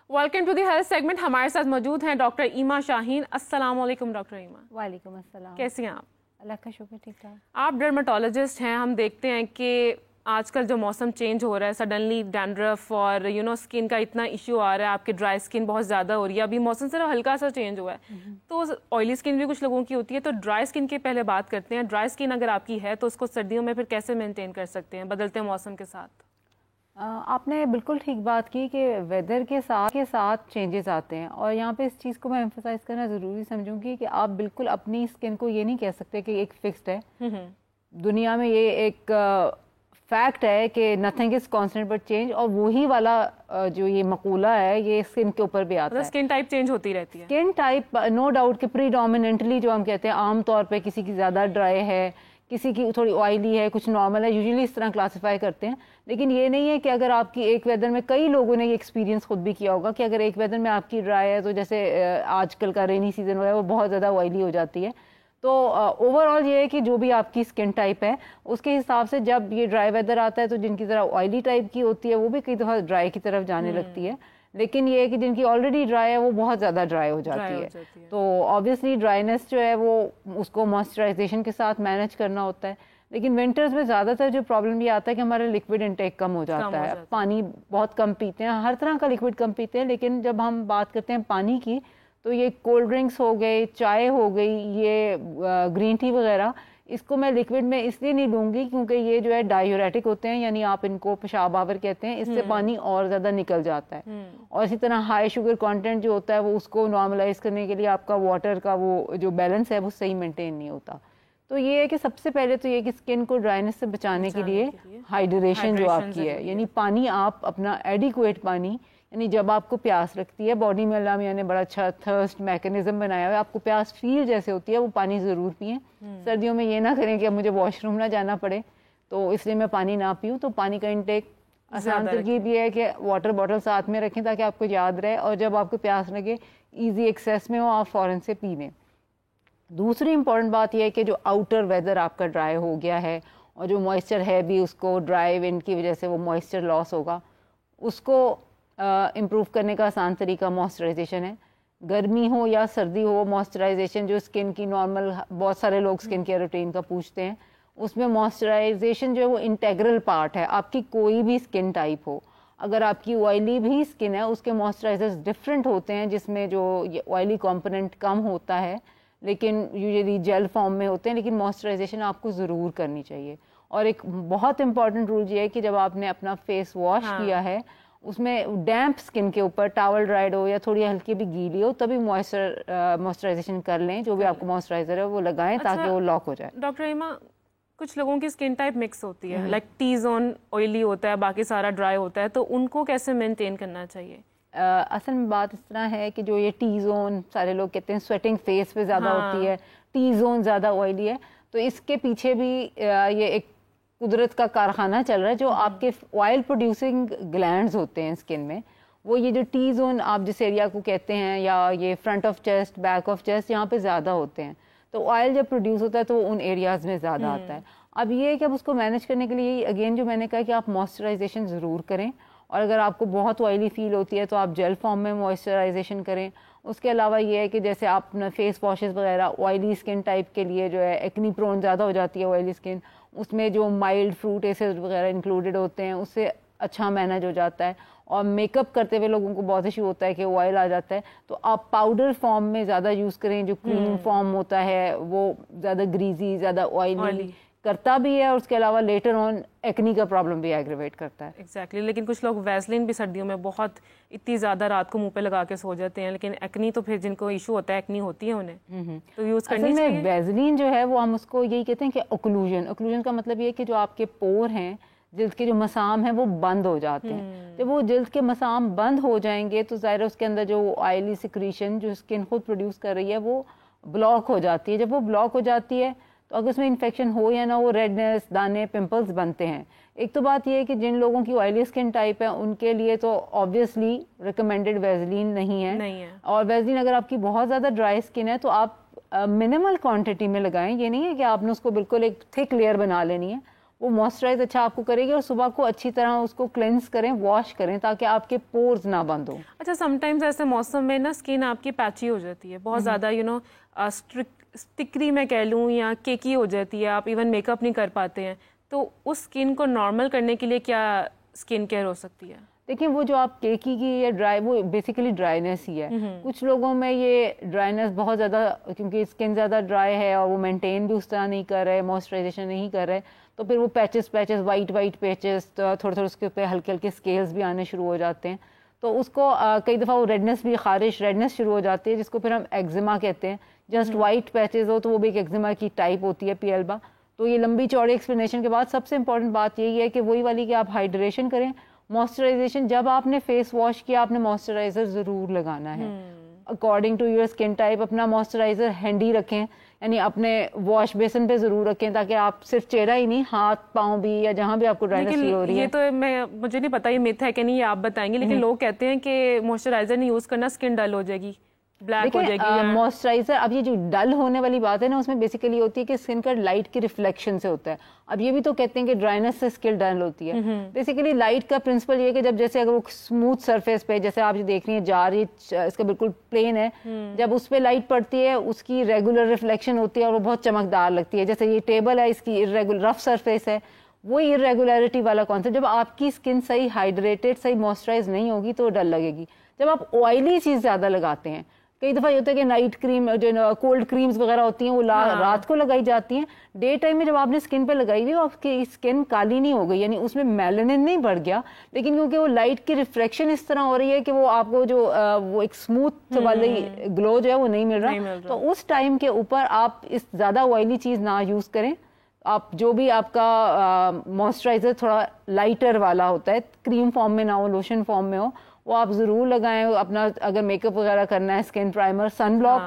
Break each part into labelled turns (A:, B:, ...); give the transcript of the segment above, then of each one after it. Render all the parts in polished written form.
A: Welcome to the health segment. हमारे साथ मौजूद हैं डॉक्टर ईमा शाहीन। अस्सलाम वालेकुम डॉक्टर ईमा।
B: वालेकुम अस्सलाम।
A: कैसी हैं आप?
B: अल्लाह का शुक्र, ठीक ठाक।
A: आप डर्मेटोलॉजिस्ट हैं। हम देखते हैं कि आजकल जो मौसम चेंज हो रहा है, सडनली डैंड्रफ और स्किन का इतना इश्यू आ रहा है, आपकी ड्राई स्किन बहुत ज़्यादा हो रही है। अभी मौसम सिर्फ हल्का सा चेंज हुआ है, तो ऑयली स्किन भी कुछ लोगों की होती है। तो ड्राई स्किन की पहले बात करते हैं। ड्राई स्किन अगर आपकी है तो उसको सर्दियों में फिर कैसे मेंटेन कर सकते हैं बदलते मौसम के साथ?
B: आपने बिल्कुल ठीक बात की कि वेदर के साथ चेंजेस आते हैं, और यहाँ पे इस चीज़ को मैं एम्फसाइज करना ज़रूरी समझूंगी कि आप बिल्कुल अपनी स्किन को ये नहीं कह सकते कि एक फिक्स्ड है। दुनिया में ये एक फैक्ट है कि nothing is constant but change, और वही वाला जो ये मकूला है ये स्किन के ऊपर भी आता है।
A: स्किन टाइप चेंज होती रहती है।
B: स्किन टाइप नो डाउट कि प्रीडोमिनेंटली जो हम कहते हैं आमतौर पे किसी की ज़्यादा ड्राई है, किसी की थोड़ी ऑयली है, कुछ नॉर्मल है, यूजुअली इस तरह क्लासिफाई करते हैं। लेकिन ये नहीं है कि अगर आपकी एक वेदर में, कई लोगों ने ये एक्सपीरियंस खुद भी किया होगा कि अगर एक वेदर में आपकी ड्राई है तो जैसे आजकल का रेनी सीजन हुआ है वो बहुत ज़्यादा ऑयली हो जाती है। तो ओवरऑल ये है कि जो भी आपकी स्किन टाइप है उसके हिसाब से जब ये ड्राई वेदर आता है तो जिनकी ज़रा ऑयली टाइप की होती है वो भी कई दफ़ा ड्राई की तरफ जाने लगती है। लेकिन ये है कि जिनकी ऑलरेडी ड्राई है वो बहुत ज़्यादा ड्राई हो जाती है। तो ऑब्वियसली ड्राइनेस जो है वो उसको मॉइस्चराइजेशन के साथ मैनेज करना होता है। लेकिन विंटर्स में ज़्यादातर जो प्रॉब्लम ये आता है कि हमारा लिक्विड इंटेक कम हो जाता है। पानी बहुत कम पीते हैं, हर तरह का लिक्विड कम पीते हैं। लेकिन जब हम बात करते हैं पानी की तो ये कोल्ड ड्रिंक्स हो गए, चाय हो गई, ये ग्रीन टी वगैरह, इसको मैं लिक्विड में इसलिए नहीं लूँगी क्योंकि ये जो है डायूरेटिक होते हैं, यानी आप इनको पेशाब आवर कहते हैं। इससे पानी और ज़्यादा निकल जाता है। और इसी तरह हाई शुगर कंटेंट जो होता है वो उसको नॉर्मलाइज करने के लिए आपका वाटर का वो जो बैलेंस है वो सही मेंटेन नहीं होता। तो ये है कि सबसे पहले तो ये कि स्किन को ड्राइनेस से बचाने के लिए हाइड्रेशन जो आपकी है, यानी पानी आप अपना एडिक्वेट पानी, यानी जब आपको प्यास लगती है, बॉडी में अल्लाह मियां ने बड़ा अच्छा थर्स्ट मैकेनिज्म बनाया हुआ है, आपको प्यास फील जैसे होती है वो पानी ज़रूर पिएं। सर्दियों में ये ना करें कि अब मुझे वॉशरूम ना जाना पड़े तो इसलिए मैं पानी ना पीऊँ। तो पानी का इंटेक आसान तरकीब ये है कि वाटर बॉटल साथ में रखें ताकि आपको याद रहे, और जब आपको प्यास लगे ईजी एक्सेस में हो आप फ़ौरन से पी लें। दूसरी इंपॉर्टेंट बात यह है कि जो आउटर वेदर आपका ड्राई हो गया है और जो मॉइस्चर है भी उसको ड्राई विंड की वजह से वो मॉइस्चर लॉस होगा, उसको इम्प्रूव करने का आसान तरीका मॉइस्चराइजेशन है। गर्मी हो या सर्दी हो, मॉइस्चराइजेशन जो स्किन की नॉर्मल, बहुत सारे लोग स्किन केयर रूटीन का पूछते हैं, उसमें मॉइस्चराइजेशन जो है वो इंटेग्रल पार्ट है। आपकी कोई भी स्किन टाइप हो, अगर आपकी ऑयली भी स्किन है उसके मॉइस्चराइजर्स डिफरेंट होते हैं जिसमें जो ऑयली कंपोनेंट कम होता है लेकिन यूजुअली जेल फॉर्म में होते हैं। लेकिन मॉइस्चराइजेशन आपको ज़रूर करनी चाहिए। और एक बहुत इंपॉर्टेंट रूल ये है कि जब आपने अपना फेस वॉश किया है उसमें डैम्प स्किन के ऊपर टॉवल ड्राइड हो या थोड़ी हल्की भी गीली हो तभी मॉइस्चराइजेशन कर लें। जो भी आपको मॉइस्चराइजर है वो लगाएं ताकि वो लॉक हो जाए।
A: डॉक्टर ईमा, कुछ लोगों की स्किन टाइप मिक्स होती है, लाइक टी जोन ऑयली होता है, बाकी सारा ड्राई होता है, तो उनको कैसे मेंटेन करना चाहिए?
B: असल में बात इस तरह है कि जो ये टी जोन, सारे लोग कहते हैं स्वेटिंग फेस पे ज़्यादा होती है, टी जोन ज़्यादा ऑयली है, तो इसके पीछे भी ये एक कुदरत का कारखाना चल रहा है। जो आपके ऑयल प्रोड्यूसिंग ग्लैंड्स होते हैं स्किन में, वो ये जो टी जोन आप जिस एरिया को कहते हैं, या ये front of chest, back of chest, यहाँ पे ज़्यादा होते हैं। तो ऑयल जब प्रोड्यूस होता है तो उन एरियाज़ में ज़्यादा आता है। अब ये है कि अब उसको मैनेज करने के लिए अगेन जो मैंने कहा कि आप मॉइस्चराइजेशन ज़रूर करें, और अगर आपको बहुत ऑयली फील होती है तो आप जेल फॉर्म में मॉइस्चराइजेशन करें। उसके अलावा ये है कि जैसे आप अपना फेस वॉशेस वगैरह ऑयली स्किन टाइप के लिए जो है, एक्नी प्रोन ज़्यादा हो जाती है ऑयली स्किन, उसमें जो माइल्ड फ्रूट एसिड वगैरह इंक्लूडेड होते हैं उससे अच्छा मैनेज हो जाता है। और मेकअप करते हुए लोगों को बहुत इशू होता है कि ऑयल आ जाता है, तो आप पाउडर फॉर्म में ज़्यादा यूज़ करें। जो क्लीनिंग फॉर्म होता है वो ज़्यादा ग्रीजी, ज़्यादा ऑयली करता भी है, और उसके अलावा लेटर ऑन एक्नी का प्रॉब्लम भी एग्रीवेट करता है।
A: एग्जैक्टली लेकिन कुछ लोग वैसलीन भी सर्दियों में बहुत इतनी ज़्यादा रात को मुंह पे लगा के सो जाते हैं, लेकिन एक्नी तो फिर जिनको इशू होता है, एक्नी होती है उन्हें, तो यूज़ करनी चाहिए।
B: वैसलीन जो है वो हम उसको यही कहते हैं कि ओक्लूजन का मतलब ये है कि जो आपके पोर हैं, जिल्द के जो मसाम है वो बंद हो जाते हैं। जब वो जिल्द के मसाम बंद हो जाएंगे तो ज़ाहिर है उसके अंदर जो ऑयली सिक्रीशन जो स्किन खुद प्रोड्यूस कर रही है वो ब्लॉक हो जाती है। जब वो ब्लॉक हो जाती है तो अगर उसमें इन्फेक्शन हो या ना हो, रेडनेस, दाने, पिंपल्स बनते हैं। एक तो बात यह है कि जिन लोगों की ऑयली स्किन टाइप है उनके लिए तो ऑब्वियसली रिकमेंडेड वैसलीन नहीं है। और वैसलीन अगर आपकी बहुत ज़्यादा ड्राई स्किन है तो आप मिनिमल क्वांटिटी में लगाएं। ये नहीं है कि आपने उसको बिल्कुल एक थिक लेयर बना लेनी है, वो मॉइस्चराइज अच्छा आपको करेगी, और सुबह को अच्छी तरह उसको क्लेंस करें, वॉश करें, ताकि आपके पोर्स ना बंद हो।
A: अच्छा, समटाइम्स ऐसे मौसम में ना स्किन आपकी पैची हो जाती है बहुत ज़्यादा, स्टिकरी मैं कह लूँ, या केकी हो जाती है, आप इवन मेकअप नहीं कर पाते हैं, तो उस स्किन को नॉर्मल करने के लिए क्या स्किन केयर हो सकती है?
B: देखिए, वो जो आप केकी की या ड्राई, वो बेसिकली ड्राइनेस ही है। कुछ लोगों में ये ड्राइनेस बहुत ज़्यादा, क्योंकि स्किन ज़्यादा ड्राई है और वो मेंटेन भी उस तरह नहीं कर रहे, मॉइस्चराइजेशन नहीं कर रहे, तो फिर वो पैचेस वाइट पैचेस, तो थोड़े थोड़े उसके ऊपर हल्के हल्के स्केल्स भी आने शुरू हो जाते हैं। तो उसको कई दफ़ा वो रेडनेस भी, खारिश रेडनेस शुरू हो जाती है, जिसको फिर हम एक्जिमा कहते हैं। जस्ट वाइट पैचेस हो तो वो भी एक एक्जिमा की टाइप होती है, पीएल्बा। तो ये लंबी चौड़ी एक्सप्लेनेशन के बाद सबसे इंपॉर्टेंट बात यही है कि वही वाली कि आप हाइड्रेशन करें, मॉइस्चराइजेशन। जब आपने फेस वॉश किया, आपने मॉइस्चराइजर ज़रूर लगाना है according to your skin type. अपना मॉइस्चराइजर हैंडी रखें, यानी अपने वॉश बेसिन पे ज़रूर रखें, ताकि आप सिर्फ चेहरा ही नहीं, हाथ पाँव भी, या जहाँ भी आपको ड्राइनेस फील हो रही है।
A: ये तो मुझे नहीं पता ये मिथ है कि नहीं, ये आप बताएंगे, लेकिन लोग कहते हैं कि मॉइस्चराइजर नहीं यूज़ करना, स्किन डल हो जाएगी, ब्लैक हो जाएगी।
B: मॉइस्चराइजर, अब ये जो डल होने वाली बात है ना, उसमें बेसिकली होती है कि स्किन का लाइट की रिफ्लेक्शन से होता है। अब ये भी तो कहते हैं कि ड्राइनेस से स्किन डल होती है। बेसिकली लाइट का प्रिंसिपल ये है कि जब, जैसे अगर वो स्मूथ सरफेस पे, जैसे आप जो देख रही हैं जार, ये इसका बिल्कुल प्लेन है, जब उस पर लाइट पड़ती है, उसकी रेगुलर रिफ्लेक्शन होती है और वो बहुत चमकदार लगती है। जैसे ये टेबल है, इसकी रफ सरफेस है, वो इरेगुलरिटी वाला कॉन्सेप्ट। जब आपकी स्किन सही हाइड्रेटेड, सही मॉइस्चराइज नहीं होगी तो डल लगेगी। जब आप ऑयली चीज़ ज़्यादा लगाते हैं, कई दफ़ा ये होता है कि नाइट क्रीम, जो कोल्ड क्रीम्स वगैरह होती हैं, वो रात को लगाई जाती हैं। डे टाइम में जब आपने स्किन पे लगाई हुई, आपकी स्किन काली नहीं हो गई, यानी उसमें मेलानिन नहीं बढ़ गया, लेकिन क्योंकि वो लाइट की रिफ्लेक्शन इस तरह हो रही है कि वो आपको जो वो एक स्मूथ वाली ग्लो जो है वो नहीं मिल रहा। तो उस टाइम के ऊपर आप इस ज़्यादा ऑयली चीज़ ना यूज़ करें। आप जो भी आपका मॉइस्चराइजर थोड़ा लाइटर वाला होता है, क्रीम फॉर्म में ना हो, लोशन फॉर्म में हो, वो आप ज़रूर लगाएं। अपना अगर मेकअप वगैरह करना है, स्किन प्राइमर, सन ब्लॉक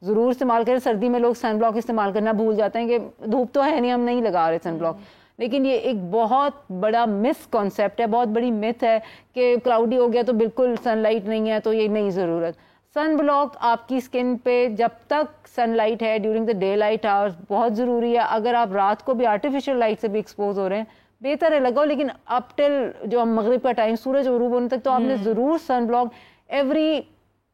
B: ज़रूर इस्तेमाल करें। सर्दी में लोग सन ब्लॉक इस्तेमाल करना भूल जाते हैं कि धूप तो है नहीं, हम नहीं लगा रहे सन ब्लॉक, लेकिन ये एक बहुत बड़ा मिसकॉन्सेप्ट है, बहुत बड़ी मिथ है कि क्लाउडी हो गया तो बिल्कुल सनलाइट नहीं है, तो ये नहीं ज़रूरत। सन ब्लॉक आपकी स्किन पे जब तक सनलाइट है during the day light hours बहुत ज़रूरी है। अगर आप रात को भी आर्टिफिशियल लाइट से भी एक्सपोज हो रहे हैं, बेहतर है लगाओ, लेकिन अप टिल जो मगरिब का टाइम, सूरज गरूब होने तक तो आपने ज़रूर sunblock every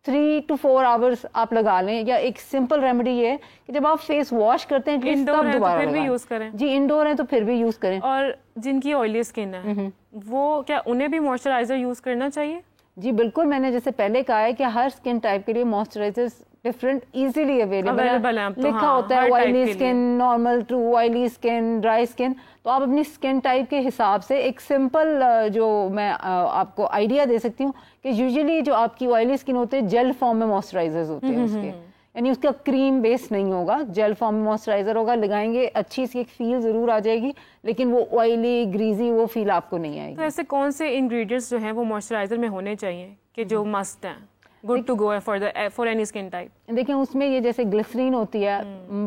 B: 3 to 4 hours आप लगा लें। या एक सिंपल रेमेडी ये है कि जब आप फेस वॉश करते हैं,
A: इंडोर है तो फिर भी यूज करें।
B: जी, इंडोर है तो फिर भी यूज करें।
A: और जिनकी ऑयली स्किन है, वो क्या उन्हें भी मॉइस्चराइजर यूज करना चाहिए?
B: जी बिल्कुल, मैंने जैसे पहले कहा है कि हर स्किन टाइप के लिए मॉइस्चराइजर्स डिफरेंट इजीली अवेलेबल है। लिखा होता है oily skin, normal to oily skin, dry skin. तो आप अपनी स्किन टाइप के हिसाब से एक सिंपल जो मैं आपको आइडिया दे सकती हूँ कि यूजुअली जो आपकी ऑयली स्किन होते हैं, जेल फॉर्म में मॉइस्चराइजर्स होते हैं उसके, यानी उसका क्रीम बेस नहीं होगा, जेल फॉर्म में मॉइस्चराइजर होगा। लगाएंगे अच्छी सी एक फील जरूर आ जाएगी, लेकिन वो ऑयली ग्रीजी वो फील आपको नहीं आएगी।
A: तो ऐसे कौन से इंग्रेडिएंट्स जो हैं वो मॉइस्चराइजर में होने चाहिए कि जो मस्ट हैं, good to go for any skin type?
B: देखिए, उसमें ये जैसे ग्लिसरीन होती है,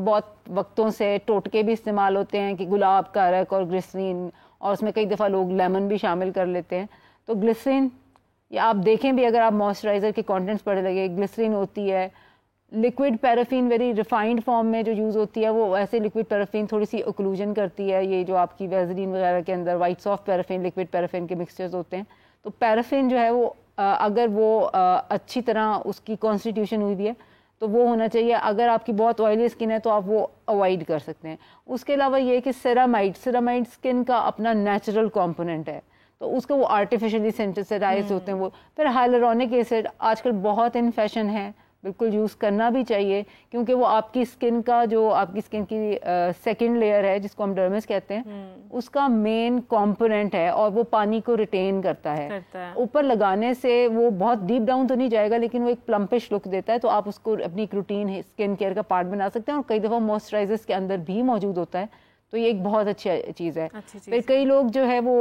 B: बहुत वक्तों से टोटके भी इस्तेमाल होते हैं कि गुलाब का अरक और ग्लिसरीन, और उसमें कई दफ़ा लोग लेमन भी शामिल कर लेते हैं। तो ग्लिसरीन, या आप देखें भी अगर आप मॉइस्चराइजर के कंटेंट्स पढ़े लगे, ग्लिसरीन होती है। Liquid paraffin very refined form में जो यूज़ होती है, वो ऐसे लिक्विड पैराफिन थोड़ी सी ओक्लूजन करती है। ये जो आपकी वैसलीन वगैरह के अंदर white soft paraffin, liquid paraffin के मिक्सचर्स होते हैं, तो पैराफिन जो है वो अगर वो अच्छी तरह उसकी कॉन्स्टिट्यूशन हुई है तो वो होना चाहिए। अगर आपकी बहुत ऑयली स्किन है तो आप वो अवॉइड कर सकते हैं। उसके अलावा ये कि सेरामाइड स्किन का अपना नेचुरल कॉम्पोनेंट है, तो उसको वो आर्टिफिशियली सिंथेसाइज होते हैं वो। फिर हाइलुरोनिक एसिड आजकल बहुत इन फैशन है, बिल्कुल यूज़ करना भी चाहिए, क्योंकि वो आपकी स्किन का जो आपकी स्किन की सेकंड लेयर है, जिसको हम डर्मिस कहते हैं, उसका मेन कंपोनेंट है और वो पानी को रिटेन करता है। ऊपर लगाने से वो बहुत डीप डाउन तो नहीं जाएगा, लेकिन वो एक प्लम्पिश लुक देता है। तो आप उसको अपनी एक रूटीन स्किन केयर का पार्ट बना सकते हैं, और कई दफ़ा मॉइस्चराइजर्स के अंदर भी मौजूद होता है, तो ये एक बहुत अच्छी चीज़ है। फिर कई लोग जो है वो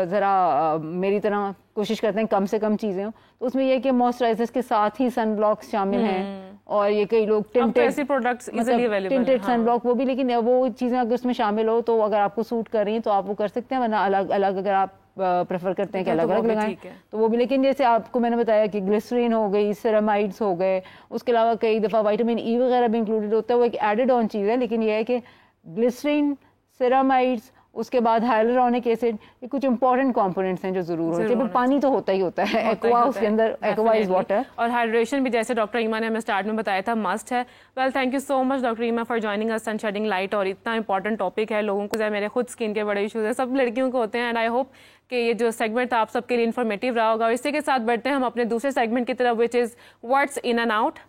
B: ज़रा मेरी तरह कोशिश करते हैं कम से कम चीज़ें हो, तो उसमें यह कि मॉइस्चराइजर्स के साथ ही सन ब्लॉक्स शामिल हैं, और ये कई लोग tinted
A: products easily available,
B: tinted sunblock वो भी, लेकिन वो चीज़ें अगर उसमें शामिल हो तो अगर आपको सूट कर रही हैं तो आप वो कर सकते हैं, वरना अलग अलग अगर आप प्रेफर करते हैं कि अलग अलग लगाएं तो वो भी। लेकिन जैसे आपको मैंने बताया कि ग्लिसरीन हो गई, सेरामाइड्स हो गए, उसके अलावा कई दफ़ा विटामिन ई वगैरह भी इंक्लूडेड होता है, वो एक एडेड ऑन चीज़ है। लेकिन यह है कि ग्लिसरीन, सेरामाइड्स उसके बाद हाइलुरोनिक एसिड, ये कुछ इंपॉर्टेंट कंपोनेंट्स हैं जो जरूर होने चाहिए। पानी तो होता ही होता है, एक्वा उसके अंदर, एक्वा इज वाटर।
A: और हाइड्रेशन भी जैसे डॉक्टर ईमा ने हमें स्टार्ट में बताया था मस्ट है। Well thank you so much doctor Emma for joining us and shedding light. और इतना इंपॉर्टेंट टॉपिक है, लोगों को मेरे खुद स्किन के बड़े इशूज है, सब लड़कियों को होते हैं। एंड आई होप कि ये जो सेगमेंट था आप सबके लिए इन्फॉर्मेटिव रहा होगा। और इसी के साथ बढ़ते हैं हम अपने दूसरे सेगमेंट की तरफ, which is words in and out.